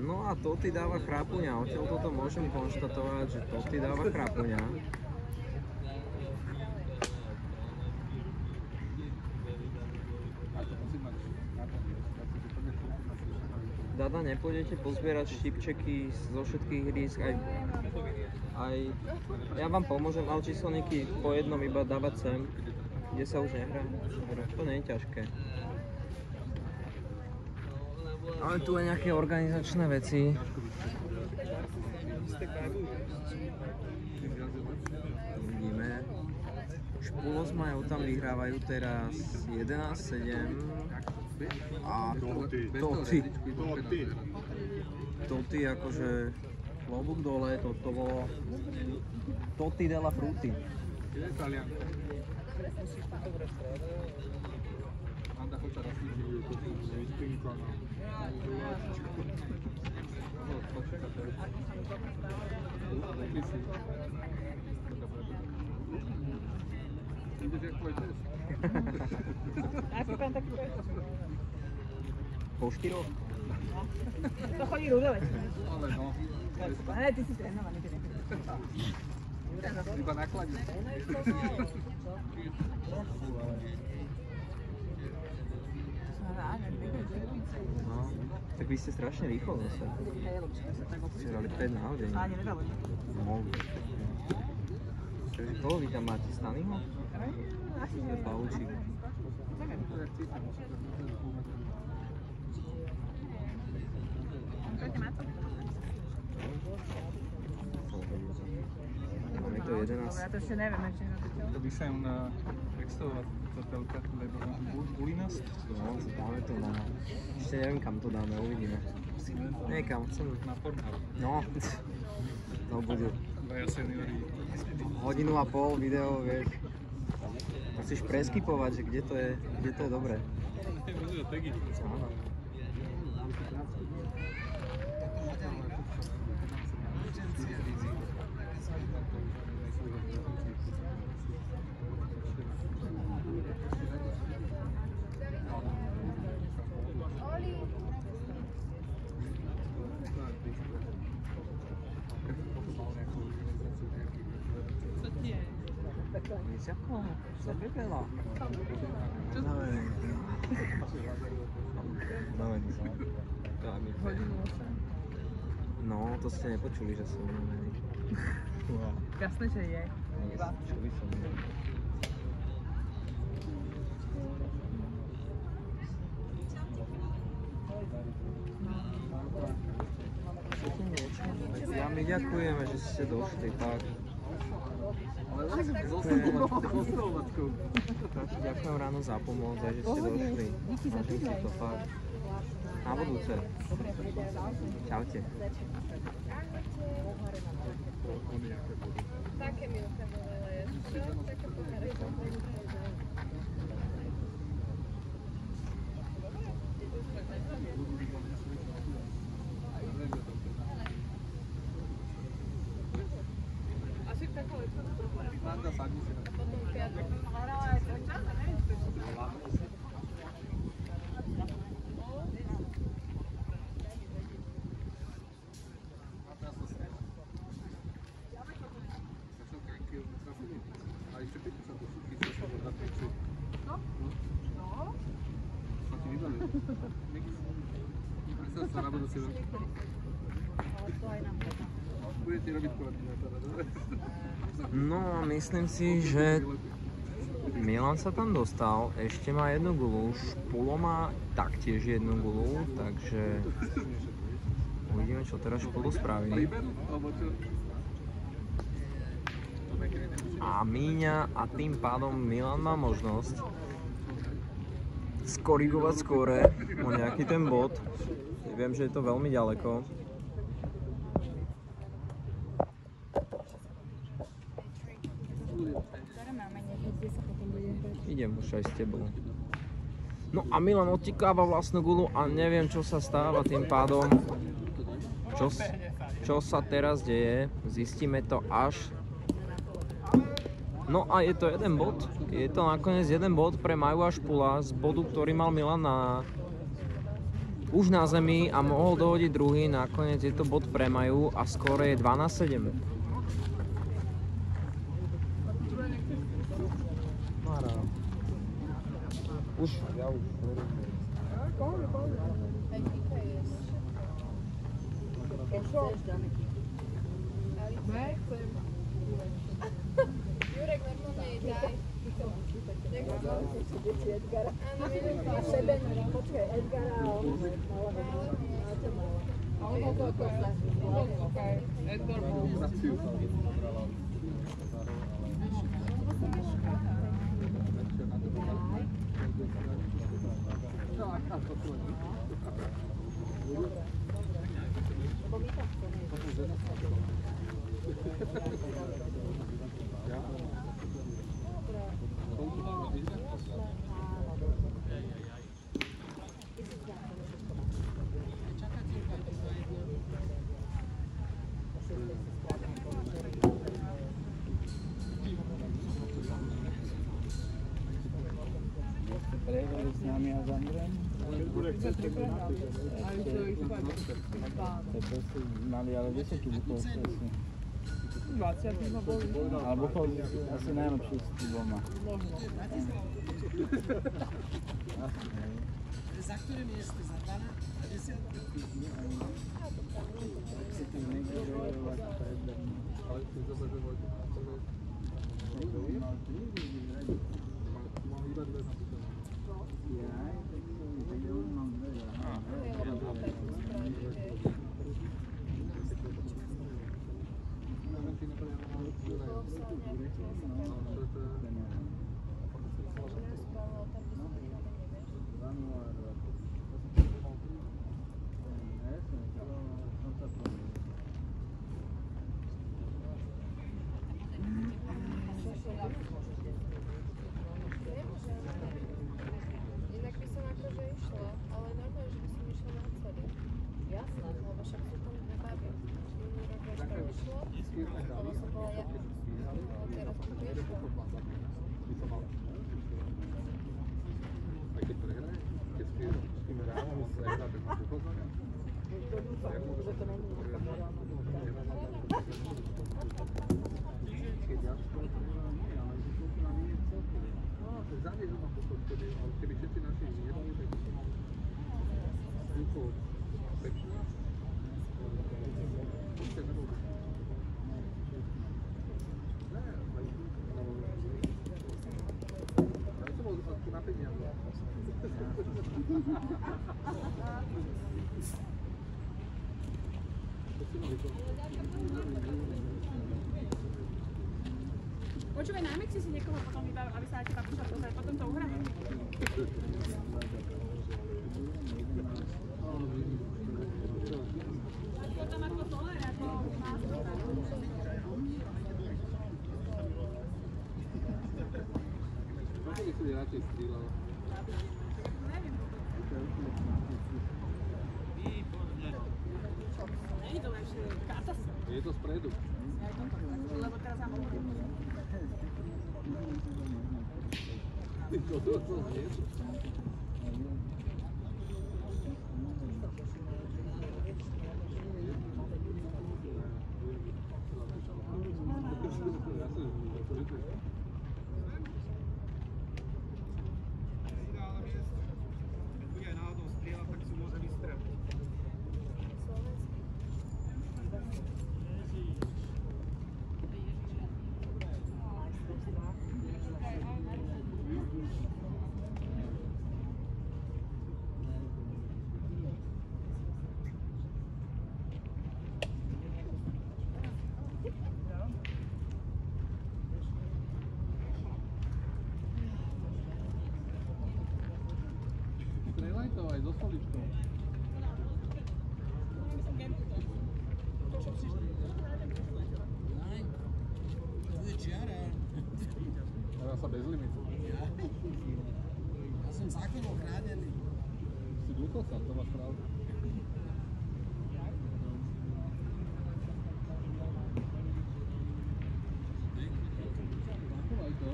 No a Toty dáva chrápuňa. Odtiaľ toto môžem konštatovať, že Toty dáva chrápuňa. Dada, nepôjdete pozbierať štipčeky zo všetkých hrísk, aj ja vám pomôžem, ale číselníky po jednom iba dávať sem, kde sa už nehrá. To nie je ťažké. Ale tu je nejaké organizačné veci. Vidíme. Špulos majú tam, vyhrávajú teraz 11-7. A Toty akože klobúk dole, toto bolo Toty della Frutti. Po 4? To chodí Rudovec. Ale no. Ale ty si trénovaný, keď Iba nakladí. No, tak vy ste strašne rýchlo zase. Ste dali 5 na hodinu. No. Takže koho vy tam máte? Stanleyho? Pavučík. Máme to 11. Ja to ešte neviem, ešte To by sa im na textovať tá telka, lebo Bulinast. No, máme to na... Ešte neviem kam to dáme, uvidíme. Niekam, chcem... Na Pornhub. No, to bude Dvaja seniori. hodinu a pol video, vieš. Musíš preskipovať, že kde to je dobré. Bude tagy. Áno. Vieš ako? Zabebela. Unavený som. No, to ste nepočuli, že som unavený. Jasné, že je. Čuli som. Chcete niečo? Ja my ďakujeme, že ste došli, tak. Ďakujem ráno za pomoc, aj že ste došli. Vážim si to fakt. Na budúce. Čaute. Také milké boli, ale je také poháre. Asi takové. Potom piatok. Budete robiť koordinátora, dobre? No a myslím si, že Milan sa tam dostal, ešte má jednu gulu, Špulo má taktiež jednu gulu, takže uvidíme, čo teraz Špulo spraví. A Míňa a tým pádom Milan má možnosť skorigovať skóre o nejaký ten bod. Viem, že je to veľmi ďaleko. Idem už aj s tebou. No a Milan odtikáva vlastnú gulu a neviem, čo sa stáva tým pádom. Čo sa teraz deje, zistíme to až. No a je to jeden bod. Je to nakoniec jeden bod pre Maju a Špula z bodu, ktorý mal Milan už na zemi a mohol dohodiť druhý. Nakoniec je to bod pre Maju a skóre je 12-7. Už, ja už. Jurek, normálne jej daj. Počkaj, Edgara a ono. Edgar bol. Prehrali s nami a s Andrejom. Tak to si mali ale 10 bukov presne. 20 sme boli. Ale bukov asi najlepší s dvoma. Možno. Za ktoré miesto? Za 12? Za 10? Si tam niekto bojovať pred Ale ty zase, že Vojko mal iba dve napísané. Jaj, tak ja už mám dve. Inak by som akože išla, ale normálne, že by som išla na celý. Jasné, lebo však sú tam dve baby. Minulý rok až to išlo, lebo som bola ja. Ale teraz to vyšlo. Aj keď prehraje, keď s tým ránom sa hrá, tak máš upoznania? Keď ja skôr prehrávam, nie, ale že to na nie je celkovo. No, tak závieš ma potom vtedy, ale keby všetci naši vyhrali, tak by som mal ruku pečná. Počkej, nebol by. Ne, ale to bol aspoň na peniaze. Počúvaj, na Mexi si niekoho potom vybav, aby sa na teba prišla pozrieť, potom to uhráme. Potom ako Soler, ako Master. Možno by si radšej strieľal. Neviem. Nie je to lepšie, katastrofa. Je to spredu. Lebo teraz mám hovorím. Ty to znieš? Strelaj to aj so stoličkou. To bude čiara. Dá sa bez limitu. Ja som zákonom chránený. Si dôchodca, to máš pravdu. Zachovaj to.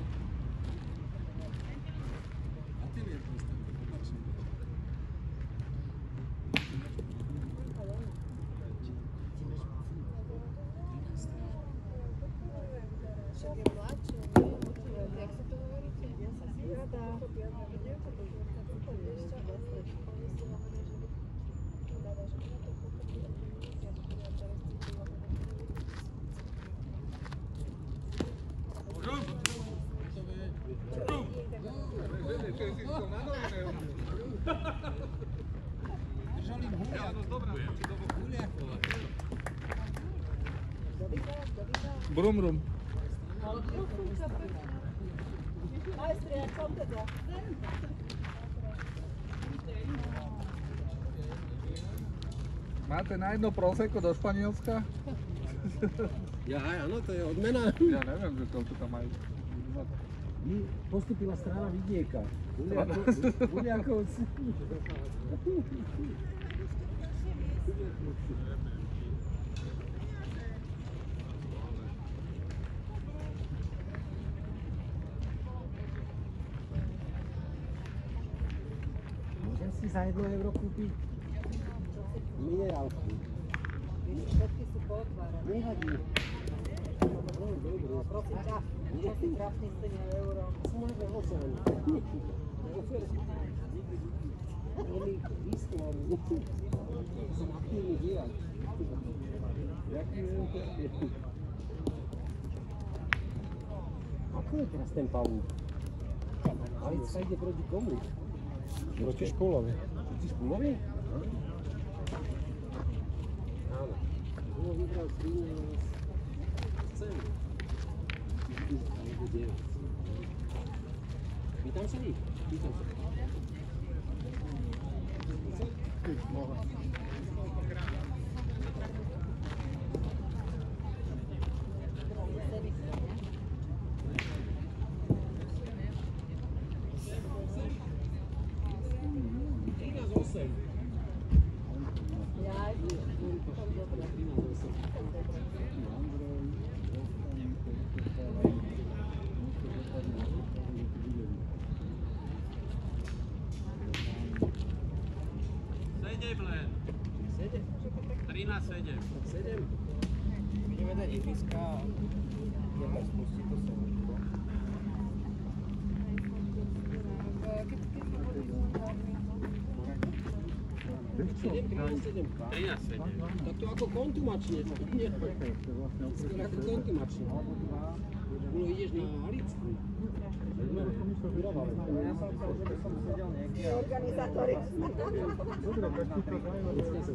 Ateliér postavil, opačne. Však je mladšie, nie? Jak sa to hovoríte? Ja sa si rada. Držali im huliakova. Brum, brum. Majstri, jak som teda? Máte na jedno prosecco do Španielska? Ja, áno, to je odmena. Ja neviem, že koľko tam majú. Postupila strana vidieka. Huliakovci. Môžem si za 1 euro kúpiť minerálku. Všetky sú pootvárané. Nevadí. No prosím ťa, čo si trafný s tým eurom? Smáže 8. Oni isto, som aktívny diváč. Jaký je to? Ako je teraz ten pavúk? Alicka ide proti komu? Proti Špulovi. Proti Špulovi? Áno. Špulo vybral 13 alebo 9. Pýtam sa ich? Pýtam sa. Sedem len. 13-7. Ideme dať ihriska a ideme spustiť to slnečko. Tak to ako kontumačne. Skôr ako kontumačne. No ideš na Alicku. Ja som chcel, že by som sedel niekde a... Organizátori. Taký zmorený sme z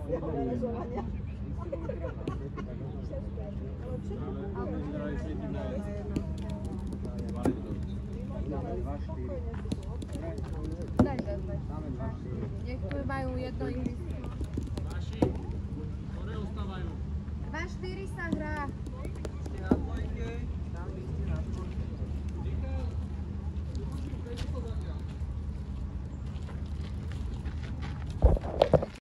toho vyležovania. Daj vezme. Nech tu majú jedno ihrisko. Vaši, ktoré ostávajú? 2-4 sa hrá. Na dvojke, tam vy ste na dvojke.